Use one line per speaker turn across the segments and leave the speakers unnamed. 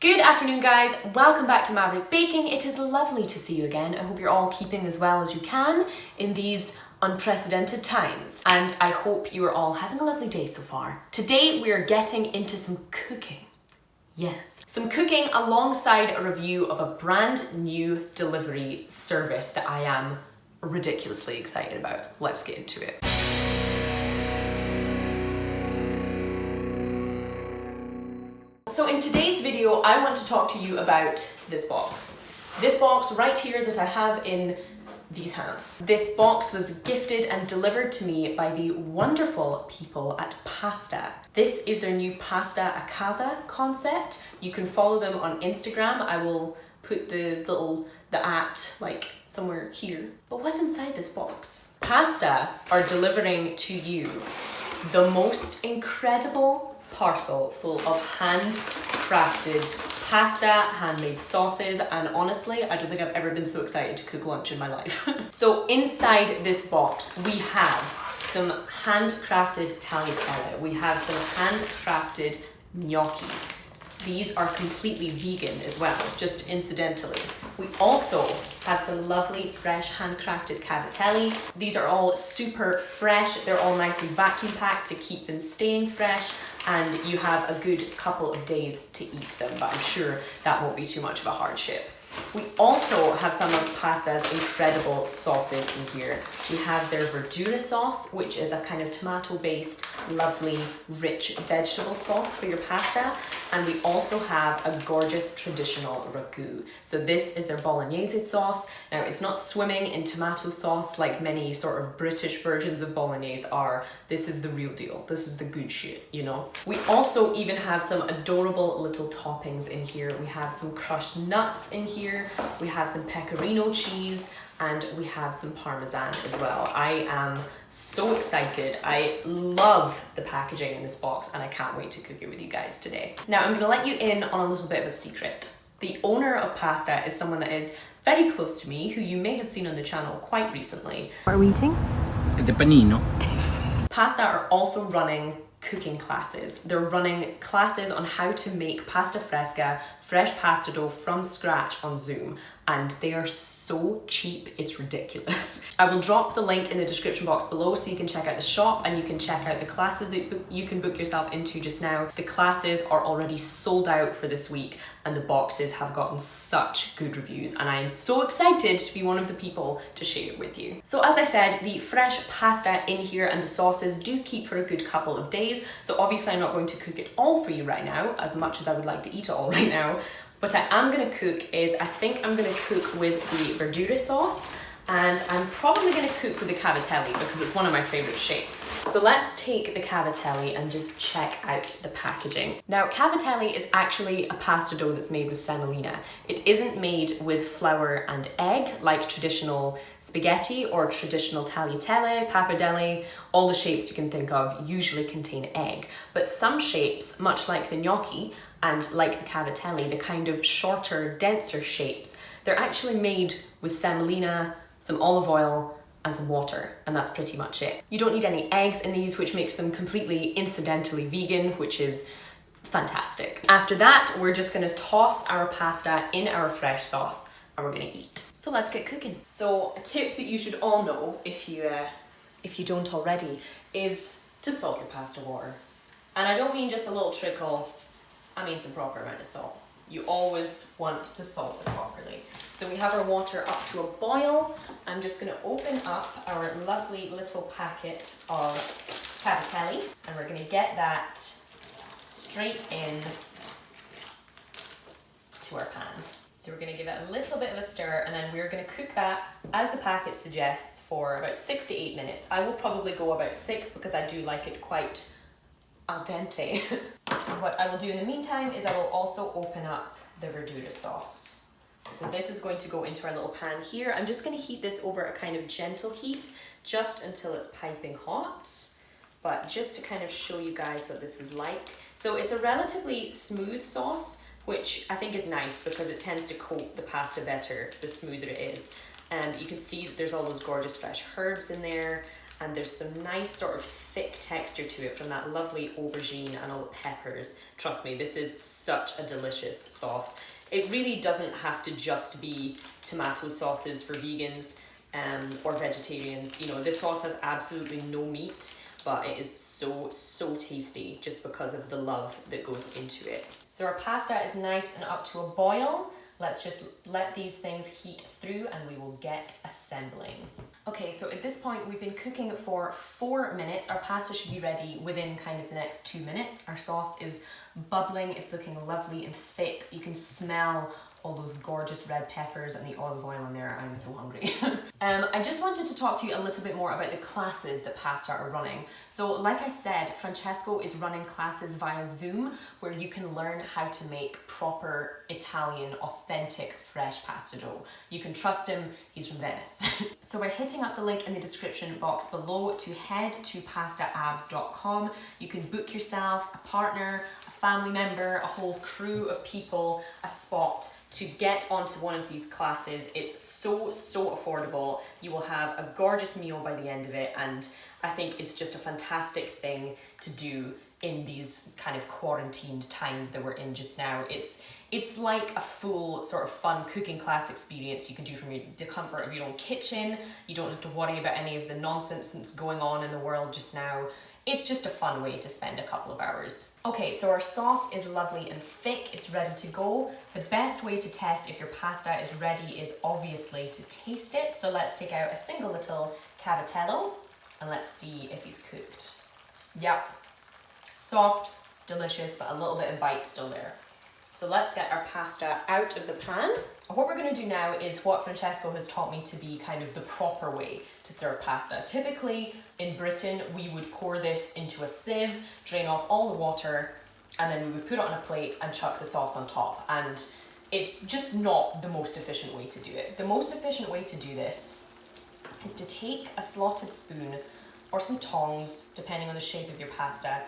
Good afternoon guys, welcome back to Maverick Baking. It is lovely to see you again. I hope you're all keeping as well as you can in these unprecedented times, and I hope you are all having a lovely day so far. Today we are getting into some cooking. Yes, some cooking alongside a review of a brand new delivery service that I am ridiculously excited about. Let's get into it. So in today's video, I want to talk to you about this box. This box right here that I have in these hands. This box was gifted and delivered to me by the wonderful people at Pasta. This is their new Pasta A CASA concept. You can follow them on Instagram. I will put the at like somewhere here. But what's inside this box? Pasta are delivering to you the most incredible parcel full of handcrafted pasta, handmade sauces, and honestly, I don't think I've ever been so excited to cook lunch in my life. So inside this box, we have some handcrafted tagliatelle. We have some handcrafted gnocchi. These are completely vegan as well, just incidentally. We also have some lovely fresh handcrafted cavatelli. These are all super fresh. They're all nicely vacuum packed to keep them staying fresh, and you have a good couple of days to eat them, but I'm sure that won't be too much of a hardship. We also have some of Pasta's incredible sauces in here. We have their verdura sauce, which is a kind of tomato-based, lovely, rich vegetable sauce for your pasta. And we also have a gorgeous traditional ragu. So this is their bolognese sauce. Now, it's not swimming in tomato sauce like many sort of British versions of bolognese are. This is the real deal. This is the good shit, you know? We also even have some adorable little toppings in here. We have some crushed nuts in here. We have some pecorino cheese, and we have some parmesan as well. I am so excited. I love the packaging in this box, and I can't wait to cook it with you guys today. Now, I'm gonna let you in on a little bit of a secret. The owner of Pasta is someone that is very close to me, who you may have seen on the channel quite recently.
What are we eating?
The panino.
Pasta are also running cooking classes. They're running classes on how to make pasta fresca, fresh pasta dough from scratch on Zoom, and they are so cheap, it's ridiculous. I will drop the link in the description box below so you can check out the shop and you can check out the classes that you can book yourself into just now. The classes are already sold out for this week, and the boxes have gotten such good reviews, and I am so excited to be one of the people to share it with you. So as I said, the fresh pasta in here and the sauces do keep for a good couple of days, so obviously I'm not going to cook it all for you right now, as much as I would like to eat it all right now. What I am gonna cook is, I think I'm gonna cook with the verdura sauce, and I'm probably gonna cook with the cavatelli because it's one of my favorite shapes. So let's take the cavatelli and just check out the packaging. Now, cavatelli is actually a pasta dough that's made with semolina. It isn't made with flour and egg like traditional spaghetti or traditional tagliatelle, pappardelle. All the shapes you can think of usually contain egg, but some shapes, much like the gnocchi and like the cavatelli, the kind of shorter, denser shapes, they're actually made with semolina, some olive oil, and some water, and that's pretty much it. You don't need any eggs in these, which makes them completely incidentally vegan, which is fantastic. After that, we're just gonna toss our pasta in our fresh sauce, and we're gonna eat. So let's get cooking. So a tip that you should all know, if you don't already, is to salt your pasta water. And I don't mean just a little trickle, I mean some proper amount of salt. You always want to salt it properly. So we have our water up to a boil. I'm just gonna open up our lovely little packet of cavatelli, and we're gonna get that straight in to our pan. So we're gonna give it a little bit of a stir, and then we're gonna cook that, as the packet suggests, for about 6 to 8 minutes. I will probably go about 6 because I do like it quite al dente. And what I will do in the meantime is I will also open up the verdura sauce. So this is going to go into our little pan here. I'm just going to heat this over a kind of gentle heat, just until it's piping hot, but just to kind of show you guys what this is like. So it's a relatively smooth sauce, which I think is nice because it tends to coat the pasta better the smoother it is. And you can see that there's all those gorgeous fresh herbs in there, and there's some nice sort of thick texture to it from that lovely aubergine and all the peppers. Trust me, this is such a delicious sauce. It really doesn't have to just be tomato sauces for vegans or vegetarians. You know, this sauce has absolutely no meat, but it is so tasty just because of the love that goes into it. So our pasta is nice and up to a boil. Let's just let these things heat through and we will get assembling. Okay, so at this point we've been cooking for 4 minutes. Our pasta should be ready within kind of the next 2 minutes. Our sauce is bubbling, it's looking lovely and thick. You can smell all those gorgeous red peppers and the olive oil in there. I'm so hungry. I just wanted to talk to you a little bit more about the classes that Pasta are running. So like I said, Francesco is running classes via Zoom where you can learn how to make proper Italian, authentic, fresh pasta dough. You can trust him, he's from Venice. So by hitting up the link in the description box below to head to pastaabs.com, you can book yourself a partner, a family member, a whole crew of people, a spot to get onto one of these classes. It's so affordable. You will have a gorgeous meal by the end of it, and I think it's just a fantastic thing to do in these kind of quarantined times that we're in just now. It's like a full sort of fun cooking class experience you can do from the comfort of your own kitchen. You don't have to worry about any of the nonsense that's going on in the world just now. It's just a fun way to spend a couple of hours. Okay, so our sauce is lovely and thick, it's ready to go. The best way to test if your pasta is ready is obviously to taste it. So let's take out a single little cavatello and let's see if he's cooked. Yep, soft, delicious, but a little bit of bite still there. So let's get our pasta out of the pan. What we're going to do now is what Francesco has taught me to be kind of the proper way to serve pasta. Typically in Britain, we would pour this into a sieve, drain off all the water, and then we would put it on a plate and chuck the sauce on top. And it's just not the most efficient way to do it. The most efficient way to do this is to take a slotted spoon or some tongs, depending on the shape of your pasta,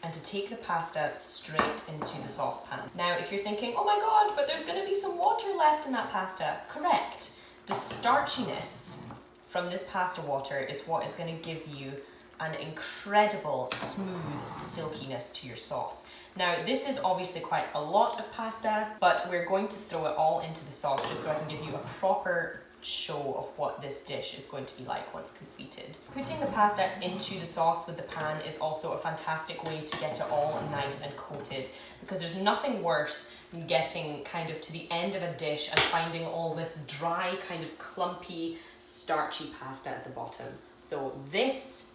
and to take the pasta straight into the saucepan. Now, if you're thinking, oh my God, but there's gonna be some water left in that pasta, correct. The starchiness from this pasta water is what is gonna give you an incredible smooth silkiness to your sauce. Now, this is obviously quite a lot of pasta, but we're going to throw it all into the sauce just so I can give you a proper show of what this dish is going to be like once completed. Putting the pasta into the sauce with the pan is also a fantastic way to get it all nice and coated, because there's nothing worse than getting kind of to the end of a dish and finding all this dry, kind of clumpy, starchy pasta at the bottom. So this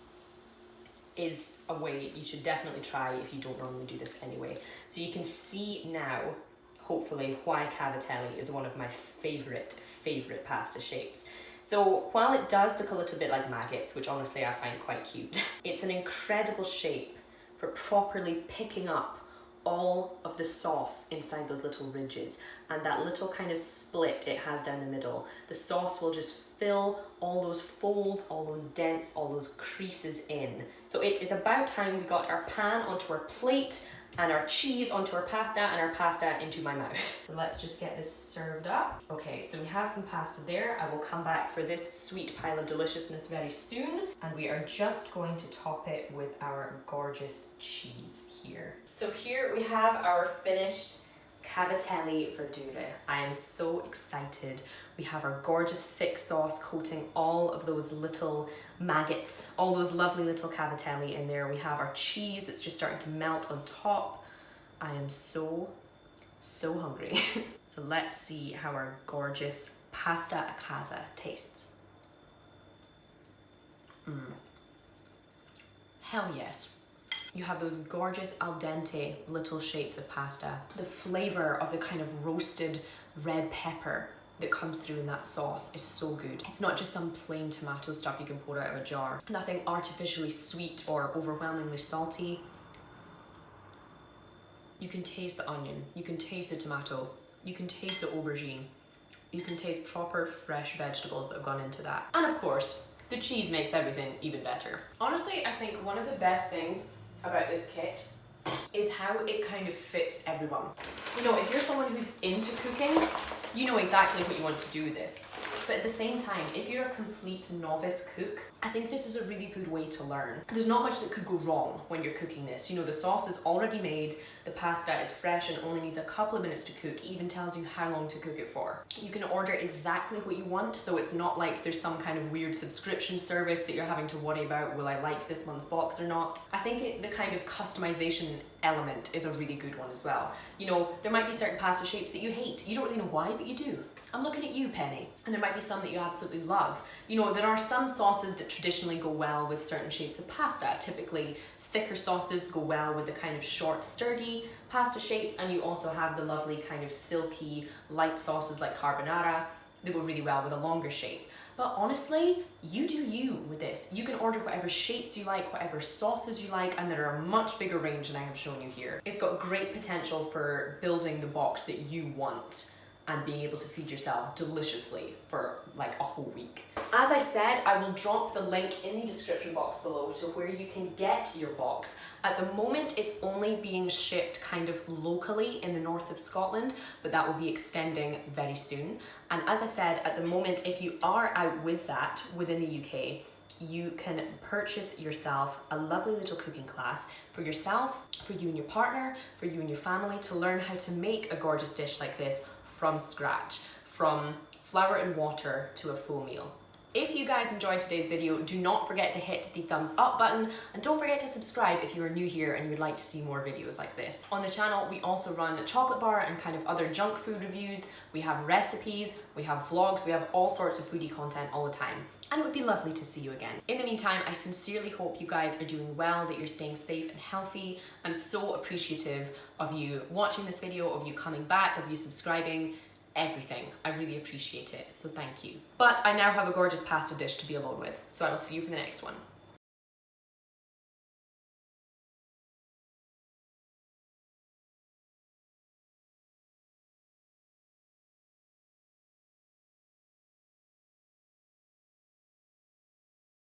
is a way you should definitely try if you don't normally do this anyway. So you can see now, hopefully, why cavatelli is one of my favorite pasta shapes. So while it does look a little bit like maggots, which honestly I find quite cute, it's an incredible shape for properly picking up all of the sauce inside those little ridges, and that little kind of split it has down the middle. The sauce will just fill all those folds, all those dents, all those creases in. So it is about time we got our pan onto our plate and our cheese onto our pasta and our pasta into my mouth. So let's just get this served up. Okay, so we have some pasta there. I will come back for this sweet pile of deliciousness very soon. And we are just going to top it with our gorgeous cheese here. So here we have our finished cavatelli verdure. I am so excited. We have our gorgeous thick sauce coating all of those little maggots, all those lovely little cavatelli in there. We have our cheese that's just starting to melt on top. I am so hungry. So let's see how our gorgeous pasta a casa tastes. Hell yes. You have those gorgeous al dente little shapes of pasta. The flavor of the kind of roasted red pepper that comes through in that sauce is so good. It's not just some plain tomato stuff you can pour out of a jar. Nothing artificially sweet or overwhelmingly salty. You can taste the onion, you can taste the tomato, you can taste the aubergine, you can taste proper fresh vegetables that have gone into that. And of course, the cheese makes everything even better. Honestly, I think one of the best things about this kit is how it kind of fits everyone. You know, if you're someone who's into cooking, you know exactly what you want to do with this. But at the same time, if you're a complete novice cook, I think this is a really good way to learn. There's not much that could go wrong when you're cooking this. You know, the sauce is already made, the pasta is fresh and only needs a couple of minutes to cook. It even tells you how long to cook it for. You can order exactly what you want, so it's not like there's some kind of weird subscription service that you're having to worry about, will I like this month's box or not? I think the kind of customization element is a really good one as well. You know, there might be certain pasta shapes that you hate. You don't really know why, but you do. I'm looking at you, Penny. And there might be some that you absolutely love. You know, there are some sauces that traditionally go well with certain shapes of pasta. Typically, thicker sauces go well with the kind of short, sturdy pasta shapes, and you also have the lovely kind of silky, light sauces like carbonara that go really well with a longer shape. But honestly, you do you with this. You can order whatever shapes you like, whatever sauces you like, and there are a much bigger range than I have shown you here. It's got great potential for building the box that you want and being able to feed yourself deliciously for like a whole week. As I said, I will drop the link in the description box below to where you can get your box. At the moment, it's only being shipped kind of locally in the north of Scotland, but that will be extending very soon. And as I said, at the moment, if you are out with that within the UK, you can purchase yourself a lovely little cooking class for yourself, for you and your partner, for you and your family to learn how to make a gorgeous dish like this from scratch, from flour and water to a full meal. If you guys enjoyed today's video, do not forget to hit the thumbs up button, and don't forget to subscribe if you are new here and you would like to see more videos like this. On the channel, we also run a chocolate bar and kind of other junk food reviews. We have recipes, we have vlogs, we have all sorts of foodie content all the time. And it would be lovely to see you again. In the meantime, I sincerely hope you guys are doing well, that you're staying safe and healthy. I'm so appreciative of you watching this video, of you coming back, of you subscribing. Everything. I really appreciate it, so thank you. But I now have a gorgeous pasta dish to be alone with, so I will see you for the next one.